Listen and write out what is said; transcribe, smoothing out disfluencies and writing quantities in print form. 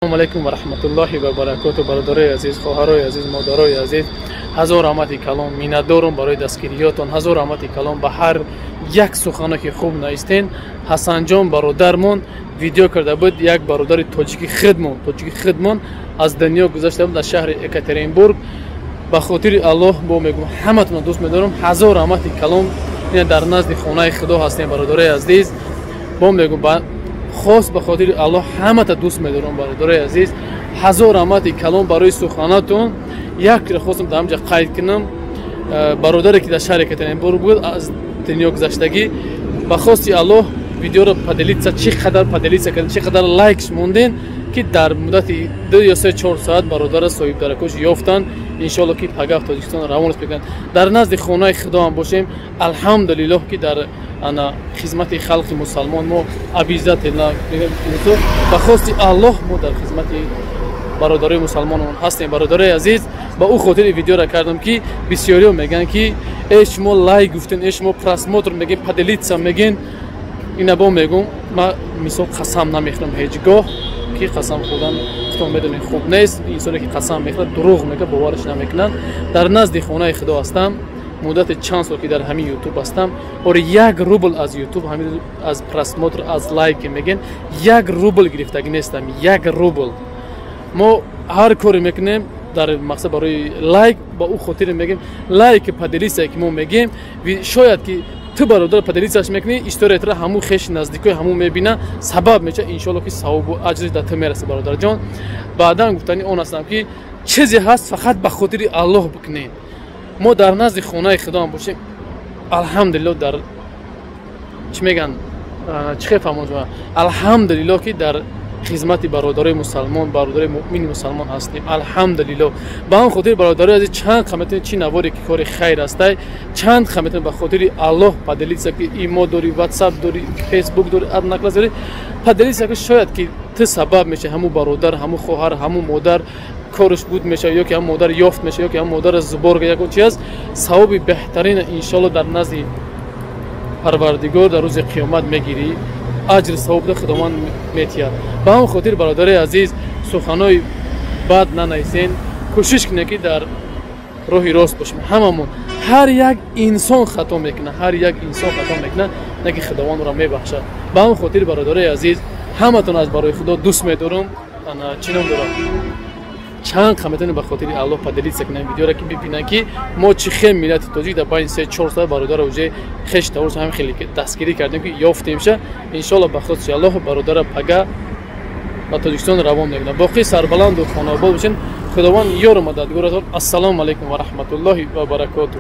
السلام علیکم و رحمت الله و برکاته. برادرای عزیز، خواهرای عزیز، مادرای عزیز، هزار رحمت کلام میندارم برای دستگیریاتون. هزار رحمت کلام به هر یک سخنی که خوب نایستین. حسن جان برادرمون ویدیو کرده بود، یک برادر تاجیکی خدمون از دنیا گذشته بود، از شهر اکاترینبورگ. به خاطر الله با میگم همتون دوست میدارم. هزار رحمت کلام در نزد خانه خدا هستین برادرای عزیز. با میگم خاص به خاطر الله همه تا دوست می‌دارم برادرای عزیز. هزار رحمت کلام برای سخناتون. یک خواستم در همجا قید کنم، برادری که در شهر اکاترینبورگ بود از دنیا گذشتگی، به خواست الله ویدیو رو پدلیتسا چقدر پدلیتسا کردن، چقدر لایکش موندین که در مدت 2 یا 3-4 ساعت برادر صاحب درکش یافتن. ان شاء الله که پگاه تاجیکستان روانش بکنن. در نزد خانه خدا هم باشیم. الحمدلله که در انا خدمت خلق مسلمان ما عبیزت الله به خواست الله ما در خدمت برادرای مسلمانان هستیم. برادرای عزیز، با او خاطر ویدیو را کردم که بسیاری میگن که شما لایک گفتین، شما پراسموتر میگین، پدلیتسا میگین. اینا با میگم ما مثال قسم نمیخورم هیچگاه که قسم خوردن خودم میدونین خوب نیست. انسانی که قسم میخوره دروغ میگه، باورش نمیکنن. در نزد خانه خدا هستم. مدت چند سال که در همین یوتیوب هستم اور 1 روبل از یوتیوب، همین از پراسموتر، از لایک میگن 1 روبل گرفتگی نیستم. 1 روبل ما هر کاری میکنیم در مقصد برای لایک. با او خاطر میگیم لایک پدلیسا که ما میگیم و شاید که تو برادر پدلیساش میکنی استوری را همو خش نزدیکای همو میبینه، سبب میشه ان شاء الله که ثواب و اجر در تو میرسه برادر جان. بعدا گفتنی اون هستم که چیزی هست فقط به خاطر الله بکنین. ما در نزد خانه خدا هم باشیم. الحمدلله در چی میگن چه فهمون شما، الحمدلله که در خدمت برادرای مسلمان، برادرای مؤمن مسلمان هستیم. الحمدلله. با اون خاطر برادرای عزیز چند خدمت چی نواری که کار خیر است، چند خدمت به خاطر الله پدلیسا که ایمو داری، واتساپ داری، فیسبوک داری، اد نکلاس داری، پدلیسا که شاید که تو سبب میشه همو برادر، همو خواهر، همو مادر کارش بود میشه، یا که هم مادر یافت میشه، یا که هم مادر زبرگ یک چیز ثواب بهترین ان شاء الله در نزد پروردگار در روز قیامت میگیری. اجر ثواب خداوند میتیاد. با هم خاطر برادرای عزیز سخنای بد ننویسین. کوشش کنید که در راه راست باشیم. هممون هر یک انسان خطا میکنه، هر یک انسان خطا میکنه، نه که خداوند را میبخشه. با هم خاطر برادرای عزیز همتون از برای خدا دوست میدارم. انا چینم دارم چند خدمتون به خاطر الله پدلیتسا کنن ویدیو را که ببینن که ما چه خیلی ملت تاجیک در بین 3-4 سال برادر اوجه خش تاورس هم خیلی دستگیری کردیم که یافتیم شه. ان شاء الله به خاطر الله برادر پگا با تاجیکستان روان میکنه. باقی سربلند و خانواده باشین. خداوند یار مددگار. السلام علیکم و رحمت الله و برکاته.